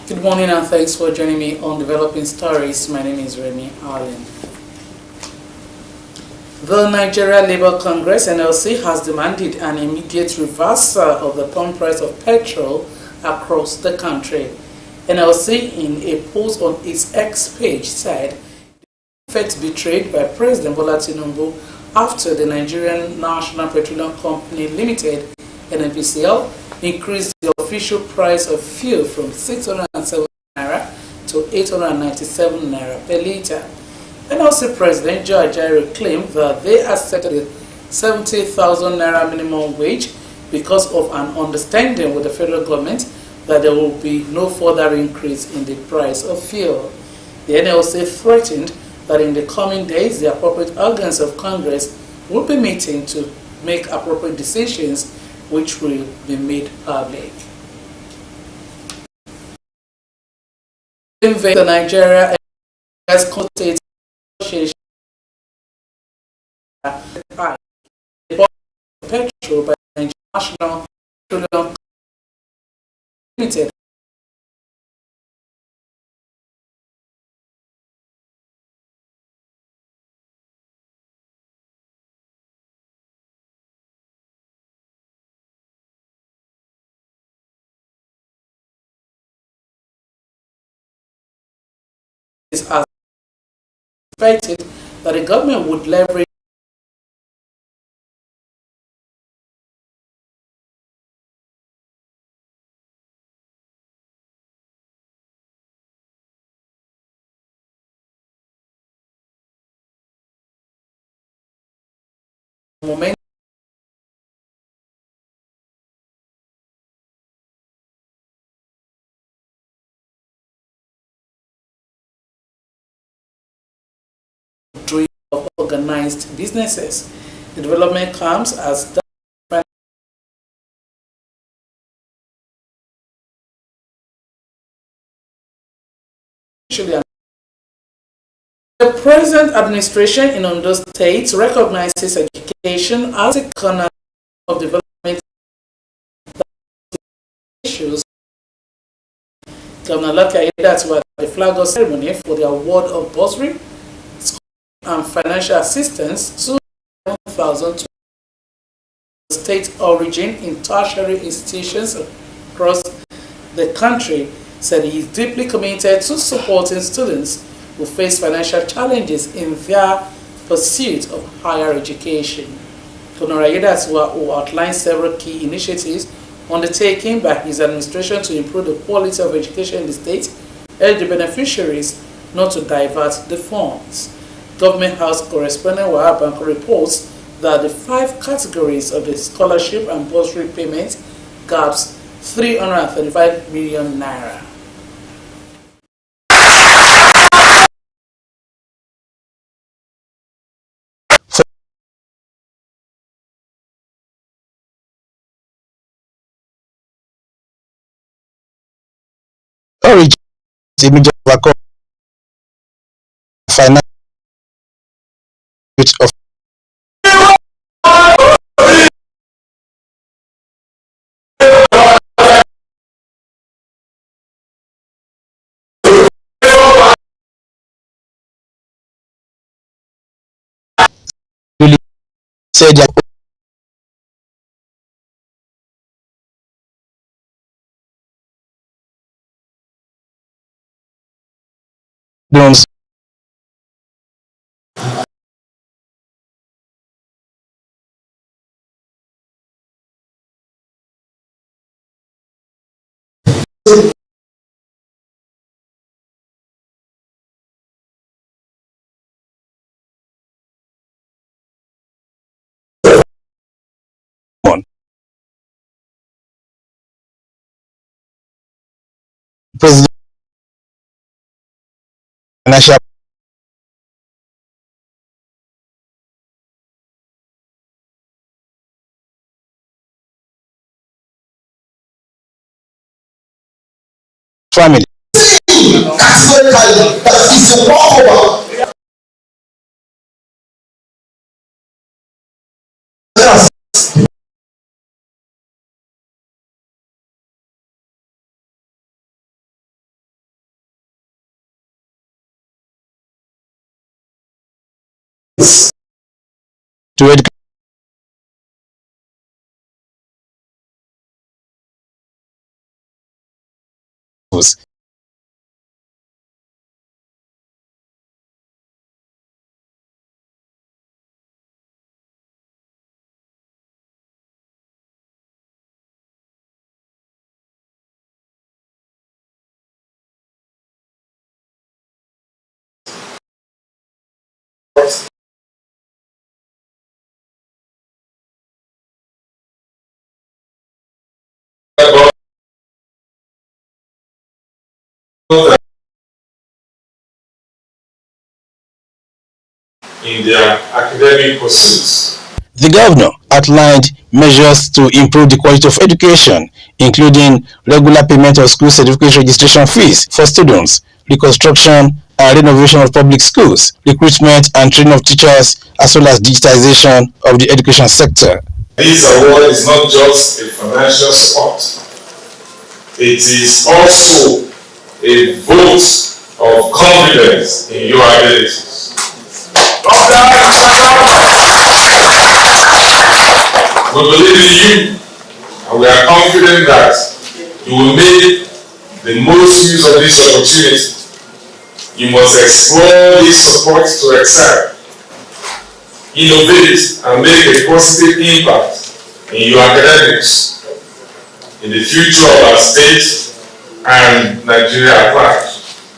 Good morning and thanks for joining me on Developing Stories. My name is Remy Allen. The Nigeria Labour Congress (NLC) has demanded an immediate reversal of the pump price of petrol across the country. NLC, in a post on its X page, said the effort betrayed by President Bola Tinubu after the Nigerian National Petroleum Company Limited (NNPCL) increased the official price of fuel from 607 naira to 897 naira per litre. NLC President Joe Ajaero claimed that they accepted the 70,000 naira minimum wage because of an understanding with the federal government that there will be no further increase in the price of fuel. The NLC threatened that in the coming days the appropriate organs of Congress will be meeting to make appropriate decisions which will be made public. The Nigeria has consulted petrol by the National Petroleum Limited. Is as expected that the government would leverage momentum of organized businesses. The development comes as the present administration in Ondo State recognizes education as a corner of development issues. Governor Lucky Aiyedatiwa at the flag off ceremony for the award of bursary and financial assistance to 1,000 state origin in tertiary institutions across the country, said he is deeply committed to supporting students who face financial challenges in their pursuit of higher education. Governor Aiyedatiwa, who outlined several key initiatives undertaken by his administration to improve the quality of education in the state, urged the beneficiaries not to divert the funds. Government House correspondent Wahab Banko reports that the 5 categories of the scholarship and bursary payment gaps 335 million naira. Origin immediate overcome financial of really said that loans president financial family. to education. In their academic pursuits. The governor outlined measures to improve the quality of education, including regular payment of school certificate registration fees for students, reconstruction and renovation of public schools, recruitment and training of teachers, as well as digitization of the education sector. This award is not just a financial support. It is also a vote of confidence in your abilities. We believe in you, and we are confident that you will make the most use of this opportunity. You must explore this support to excel, innovate, and make a positive impact in your academics, in the future of our state and Nigeria at large.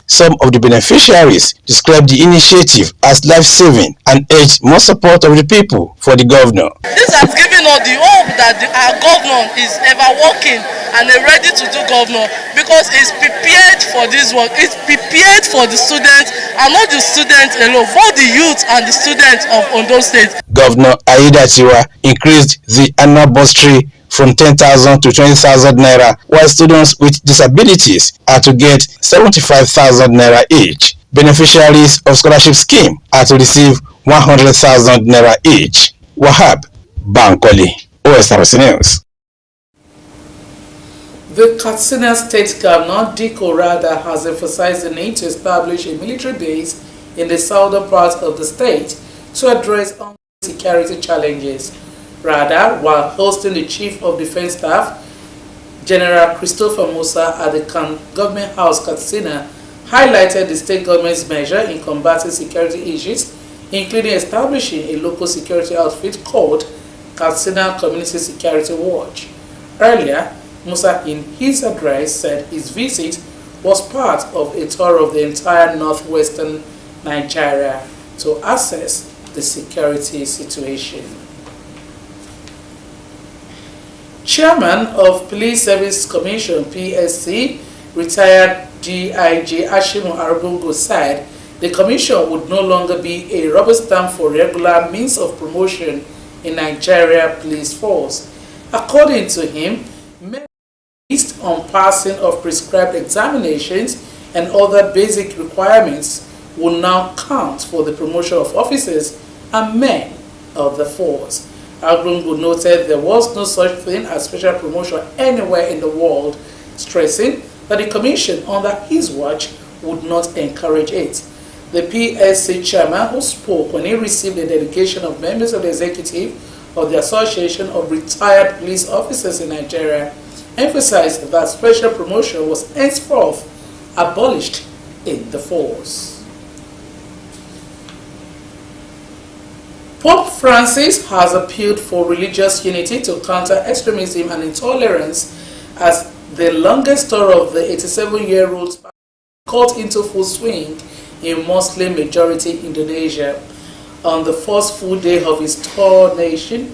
Some of the beneficiaries described the initiative as life-saving and urged more support of the people for the governor. This has given us the hope that our governor is ever working and ready to do governor, because he's prepared for this work. He's prepared for the students, and not the students alone, both the youth and the students of Ondo State. Governor Aiyedatiwa increased the annual bursary from 10,000 to 20,000 naira, while students with disabilities are to get 75,000 naira each. Beneficiaries of scholarship scheme are to receive 100,000 naira each. Wahab Bankole, Osrc News. The Katsina State Governor, Diko Rada, has emphasized the need to establish a military base in the southern part of the state to address security challenges. Rada, while hosting the Chief of Defense Staff, General Christopher Musa, at the Government House, Katsina, highlighted the state government's measure in combating security issues, including establishing a local security outfit called Katsina Community Security Watch. Earlier, Musa, in his address, said his visit was part of a tour of the entire northwestern Nigeria to assess the security situation. Chairman of Police Service Commission (PSC), retired DIG Ashimu Arubungo, said the commission would no longer be a rubber stamp for regular means of promotion in Nigeria police force. According to him, based on passing of prescribed examinations and other basic requirements will now count for the promotion of officers and men of the force. Arubungo noted there was no such thing as special promotion anywhere in the world, stressing that the commission under his watch would not encourage it. The PSC chairman, who spoke when he received the delegation of members of the executive of the Association of Retired Police Officers in Nigeria, emphasized that special promotion was henceforth abolished in the force. Pope Francis has appealed for religious unity to counter extremism and intolerance as the longest tour of the 87-year-old got into full swing in Muslim-majority Indonesia. On the first full day of his four-nation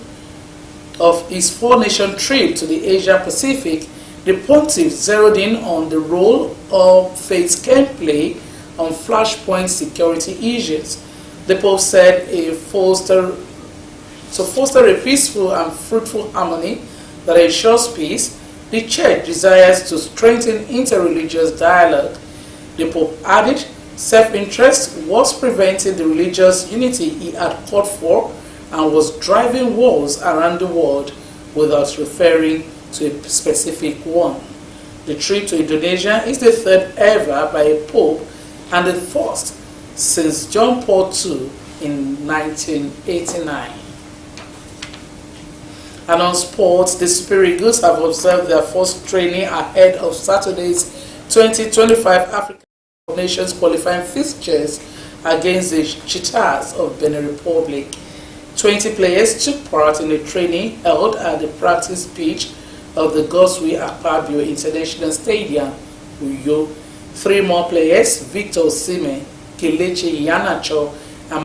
trip to the Asia-Pacific, the pontiff zeroed in on the role of faith can play on flashpoint security issues. The Pope said to foster a peaceful and fruitful harmony that ensures peace, the Church desires to strengthen interreligious dialogue. The Pope added self-interest was preventing the religious unity he had called for and was driving wars around the world without referring to a specific one. The trip to Indonesia is the third ever by a Pope and the first since John Paul II in 1989. And on sports, the Super Eagles have observed their first training ahead of Saturday's 2025 African Nations qualifying fixtures against the Cheetahs of Benin Republic. 20 players took part in a training held at the practice pitch of the Goswe Akpabio International Stadium, Uyo. 3 more players, Victor Osimhen, Kelechi Iheanacho,